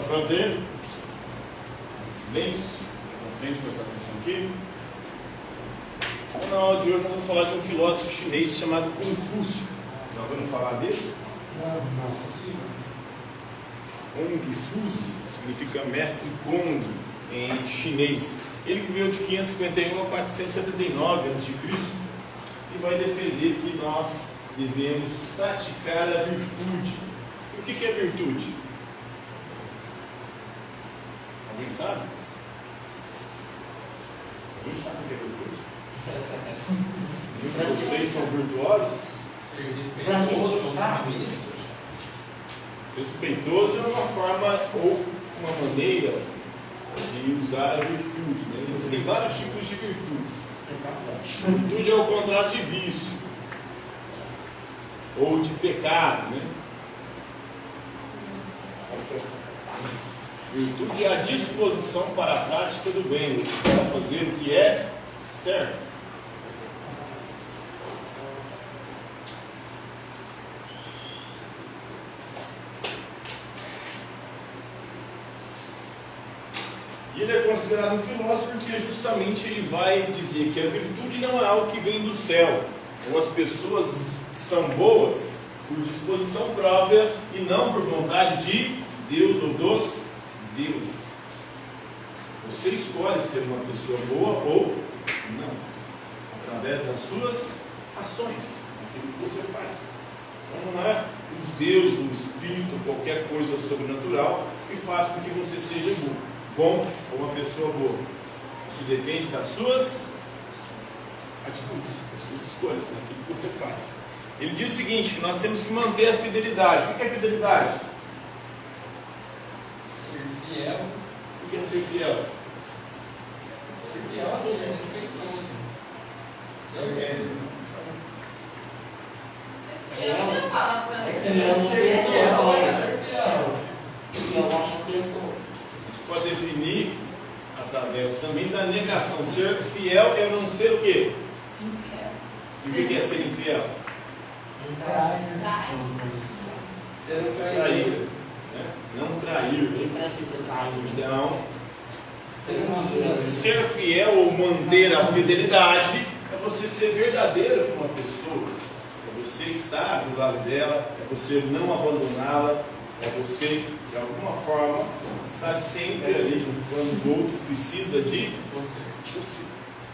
papel dele. Silêncio. Na frente, prestar atenção aqui. Na aula de hoje vamos falar de um filósofo chinês chamado Confúcio. Já ouviram falar dele? Não. Confúcio significa mestre Kong em chinês. Ele que veio de 551 a 479 a.C. e vai defender que nós devemos praticar a virtude. E o que é virtude? Alguém sabe? Alguém sabe o que é virtude? Vocês são virtuosos? Ser respeitoso com família. Respeitoso é uma forma ou uma maneira de usar a virtude, né? Existem vários tipos de virtudes. Virtude é o contrário de vício ou de pecado, né? Virtude é a disposição para a prática do bem, para fazer o que é certo. E ele é considerado um filósofo porque justamente ele vai dizer que a virtude não é algo que vem do céu, ou as pessoas são boas por disposição própria e não por vontade de Deus ou dos deuses. Você escolhe ser uma pessoa boa ou não, através das suas ações, aquilo que você faz. Então não é os deuses, o espírito, qualquer coisa sobrenatural que faz com que você seja bom ou uma pessoa boa. Isso depende das suas atitudes, das suas escolhas, daquilo que você faz. Ele diz o seguinte, que nós temos que manter a fidelidade. O que é fidelidade? Ser fiel. O que é ser fiel? Ser fiel é ser respeitoso. Ser Eu não falo pra É você. A gente pode definir através também da negação. Ser fiel é não ser o quê? Infiel. E o que é ser infiel? Ser Trair, traído. né? Não trair. Então, ser fiel ou manter a fidelidade é você ser verdadeiro com uma pessoa. É você estar do lado dela, é você não abandoná-la, é você, de alguma forma, estar sempre ali quando o outro precisa de você.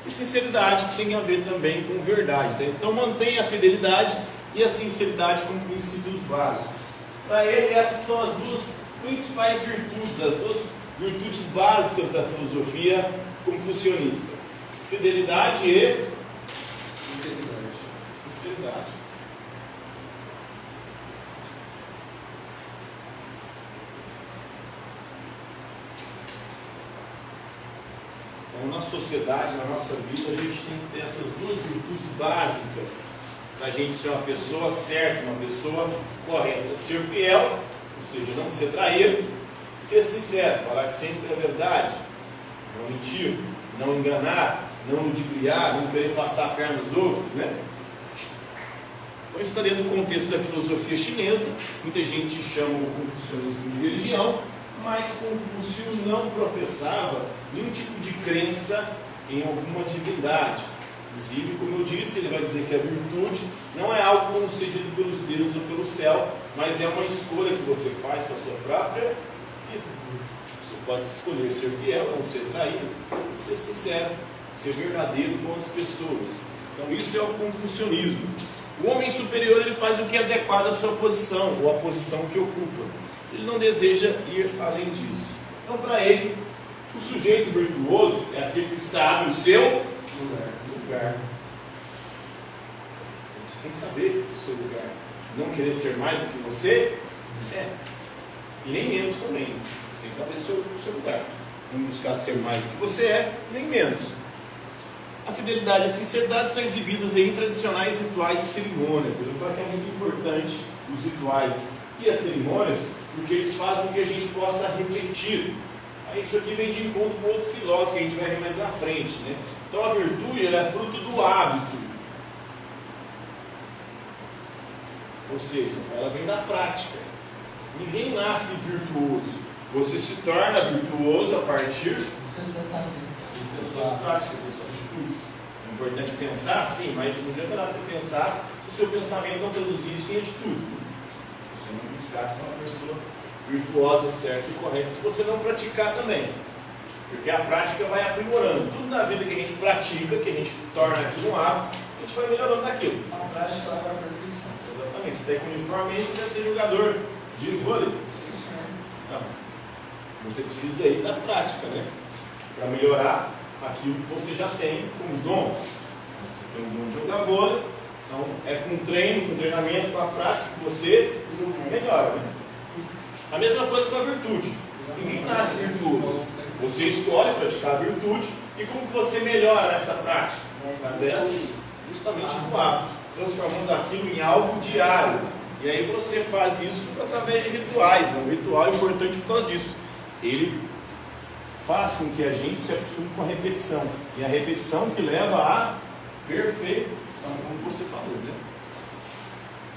E sinceridade que tem a ver também com verdade. Tá? Então mantenha a fidelidade e a sinceridade como princípios básicos. Para ele, essas são as duas principais virtudes, as duas virtudes básicas da filosofia confucionista: fidelidade e sinceridade. Então, na sociedade, na nossa vida, a gente tem que ter essas duas virtudes básicas para a gente ser uma pessoa certa, uma pessoa correta. Ser fiel, ou seja, não ser traído, ser sincero, falar sempre a verdade, não mentir, não enganar, não ludibriar, não querer passar a perna nos outros, né? Então, isso está dentro do contexto da filosofia chinesa. Muita gente chama o confucionismo de religião, mas Confúcio não professava nenhum tipo de crença em alguma divindade. Inclusive, como eu disse, ele vai dizer que a virtude não é algo concedido pelos deuses ou pelo céu, mas é uma escolha que você faz para a sua própria vida. Você pode escolher ser fiel, não ser traído, ser sincero, ser verdadeiro com as pessoas. Então isso é o confucionismo. O homem superior, ele faz o que é adequado à sua posição, ou à posição que ocupa. Ele não deseja ir além disso. Então, para ele, o sujeito virtuoso é aquele que sabe o seu lugar. Você tem que saber o seu lugar. Não querer ser mais do que você é. E nem menos também. Você tem que saber o seu lugar. Não buscar ser mais do que você é, nem menos. A fidelidade e a sinceridade são exibidas em tradicionais rituais e cerimônias. Eu falo que é muito importante os rituais e as cerimônias, porque eles fazem com que a gente possa repetir. Isso aqui vem de encontro com outro filósofo que a gente vai ver mais na frente, né? Então a virtude, ela é fruto do hábito, ou seja, ela vem da prática. Ninguém nasce virtuoso. Você se torna virtuoso a partir Você pensar nisso. das suas práticas, das suas atitudes. É importante pensar, sim, mas não adianta nada você pensar se o seu pensamento não traduzir isso em atitudes. Né? Você não buscar ser uma pessoa virtuosa, certa e correta, se você não praticar também. Porque a prática vai aprimorando. Tudo na vida que a gente pratica, que a gente torna aquilo um hábito, a gente vai melhorando naquilo. A prática leva à perfeição. Exatamente. Se tem uniforme aí, você deve ser jogador de vôlei. Não. Você precisa aí da prática, né? Para melhorar aquilo que você já tem como dom. Você tem o dom de jogar vôlei, então é com treino, com treinamento, com a prática que você melhora. Né? A mesma coisa com a virtude. Ninguém nasce virtuoso. Você escolhe praticar a virtude e como que você melhora essa prática? Através justamente do hábito, transformando aquilo em algo diário. E aí você faz isso através de rituais. Né? O ritual é importante por causa disso. Ele faz com que a gente se acostume com a repetição. E a repetição que leva à perfeição, como você falou, né?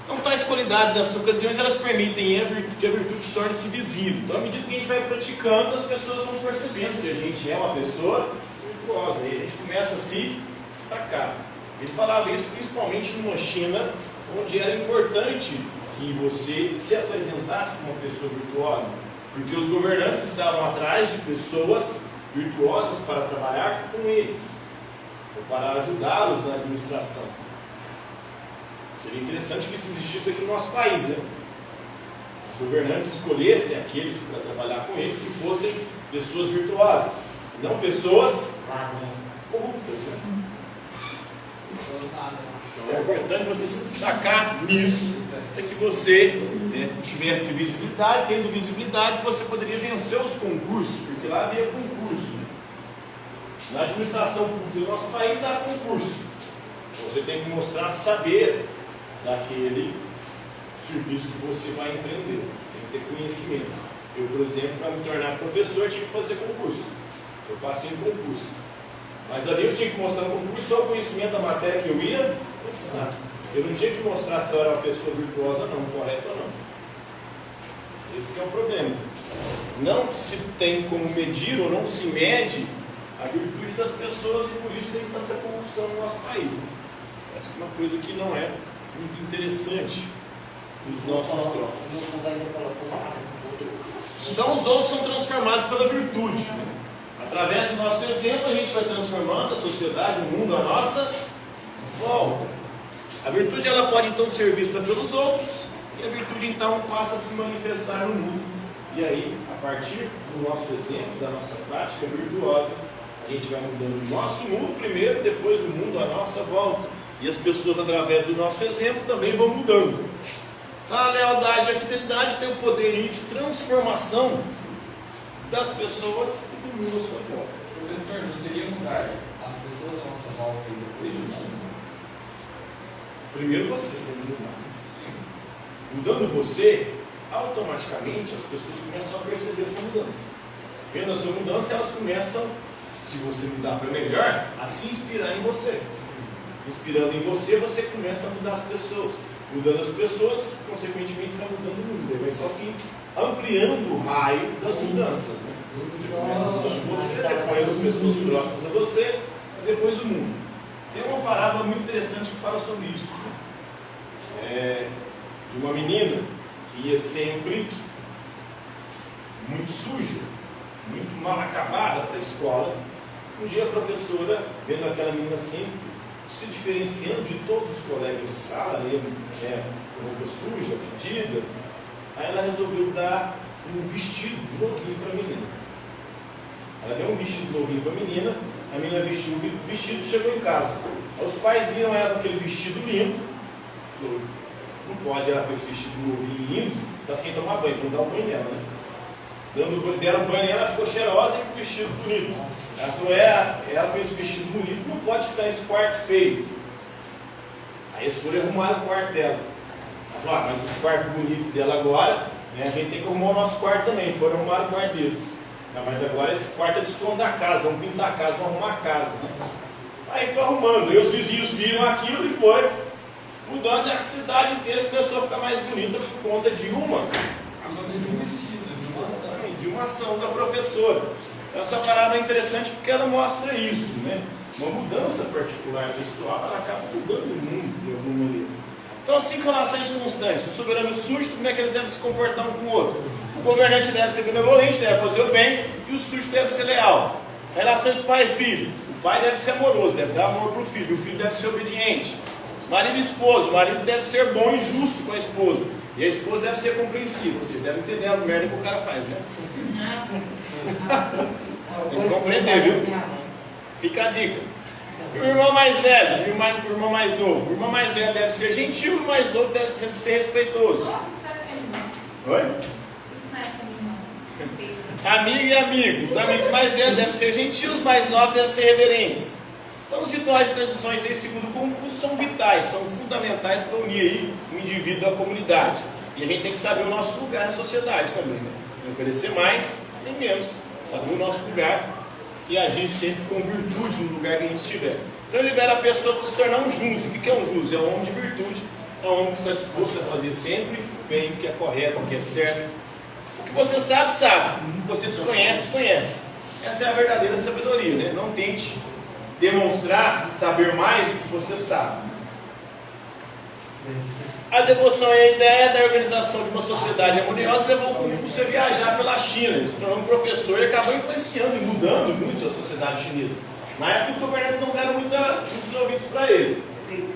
Então, tais qualidades das ocasiões, elas permitem que a virtude se torne-se visível. Então, à medida que a gente vai praticando, as pessoas vão percebendo que a gente é uma pessoa virtuosa. E a gente começa a se destacar. Ele falava isso principalmente numa China, onde era importante que você se apresentasse como uma pessoa virtuosa. Porque os governantes estavam atrás de pessoas virtuosas para trabalhar com eles, ou para ajudá-los na administração. Seria interessante que isso existisse aqui no nosso país, né? Os governantes escolhessem aqueles para trabalhar com eles que fossem pessoas virtuosas, não pessoas corruptas, né? Então é importante você se destacar nisso, para que você tivesse visibilidade. Tendo visibilidade, você poderia vencer os concursos, porque lá havia concurso. Na administração pública do nosso país há concurso. Você tem que mostrar saber daquele serviço que você vai empreender. Você tem que ter conhecimento. Eu, por exemplo, para me tornar professor, tive que fazer concurso. Eu passei em concurso. Mas ali eu tinha que mostrar no concurso só o conhecimento da matéria que eu ia ensinar. Eu não tinha que mostrar se eu era uma pessoa virtuosa ou não, correta ou não. Esse que é o problema. Não se tem como medir ou não se mede a virtude das pessoas e por isso tem tanta corrupção no nosso país. Né? Essa é uma coisa que não é muito interessante nos nossos trópicos. Então os outros são transformados pela virtude. Através do nosso exemplo a gente vai transformando a sociedade, o mundo, a nossa volta. A virtude ela pode então ser vista pelos outros e a virtude então passa a se manifestar no mundo. E aí, a partir do nosso exemplo, da nossa prática virtuosa, a gente vai mudando o nosso mundo primeiro, depois o mundo à nossa volta. E as pessoas, através do nosso exemplo, também vão mudando. A lealdade e a fidelidade têm o poder de transformação das pessoas e do mundo à sua volta. Professor, não seria mudar as pessoas à nossa volta e depois o mundo? Primeiro você tem que mudar. Mudando você, automaticamente as pessoas começam a perceber a sua mudança. Vendo a sua mudança, elas começam, se você mudar para melhor, a se inspirar em você. Inspirando em você, você começa a mudar as pessoas. Mudando as pessoas, consequentemente, você vai mudando o mundo. Vai só assim ampliando o raio das mudanças. Né? Você começa mudando você, depois as pessoas próximas a você, e depois o mundo. Tem uma parábola muito interessante que fala sobre isso. De uma menina que ia sempre muito suja, muito mal acabada para a escola. Um dia a professora, vendo aquela menina sempre se diferenciando de todos os colegas de sala, com roupa suja, fedida, aí ela resolveu dar um vestido novinho para a menina. Ela deu um vestido novinho para a menina vestiu o vestido e chegou em casa. Aí os pais viram ela com aquele vestido limpo. Não pode ela com esse vestido novinho lindo, está sem tomar banho, não dá o banho nela, né? Deram banho nela, ela ficou cheirosa e com o vestido bonito. Ela falou, ela com esse vestido bonito não pode ficar nesse quarto feio. Aí eles foram arrumar o quarto dela. Ela falou, mas esse quarto bonito dela agora, né, a gente tem que arrumar o nosso quarto também. Foram arrumar o quarto deles. Não, mas agora esse quarto é de dono da casa, vamos pintar a casa, vamos arrumar a casa. Né? Aí foi arrumando, e os vizinhos viram aquilo e foi mudando, e a cidade inteira começou a ficar mais bonita por conta de uma uma ação da professora. Então, essa parábola é interessante porque ela mostra isso, né? Uma mudança particular pessoal, ela acaba mudando o mundo de alguma maneira. Então, as 5 relações constantes, o soberano e o súdito, como é que eles devem se comportar um com o outro? O governante deve ser benevolente, deve fazer o bem, e o súdito deve ser leal. A relação entre pai e filho, o pai deve ser amoroso, deve dar amor para o filho deve ser obediente. Marido e esposa, o marido deve ser bom e justo com a esposa, e a esposa deve ser compreensiva, ou seja, deve entender as merdas que o cara faz, né? Tem que compreender, viu? Fica a dica. E o irmão mais velho, e o irmão mais novo. O irmão mais velho deve ser gentil, e o mais novo deve ser respeitoso. Oi? Amigo e amigo. Os amigos mais velhos devem ser gentios, os mais novos devem ser reverentes. Então, os rituais e tradições, aí, segundo Confúcio, são vitais, são fundamentais para unir aí o indivíduo à comunidade. E a gente tem que saber o nosso lugar na sociedade também, né? Não querer ser mais nem menos. Saber o nosso lugar e agir sempre com virtude no lugar que a gente estiver. Então, ele libera a pessoa para se tornar um justo. O que é um justo? É um homem de virtude, é um homem que está disposto a fazer sempre o bem, o que é correto, o que é certo. O que você sabe, sabe. O que você desconhece, desconhece. Essa é a verdadeira sabedoria, né? Não tente demonstrar saber mais do que você sabe. A devoção é a ideia da organização de uma sociedade harmoniosa, levou o Confúcio a viajar pela China. Ele se tornou um professor e acabou influenciando e mudando muito a sociedade chinesa. Na época, os governantes não deram muitos ouvidos para ele.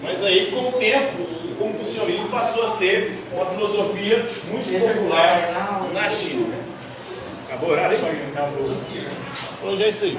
Mas aí, com o tempo, o confucionismo passou a ser uma filosofia muito popular na China. Acabou o horário? Acabou. Hoje é isso aí.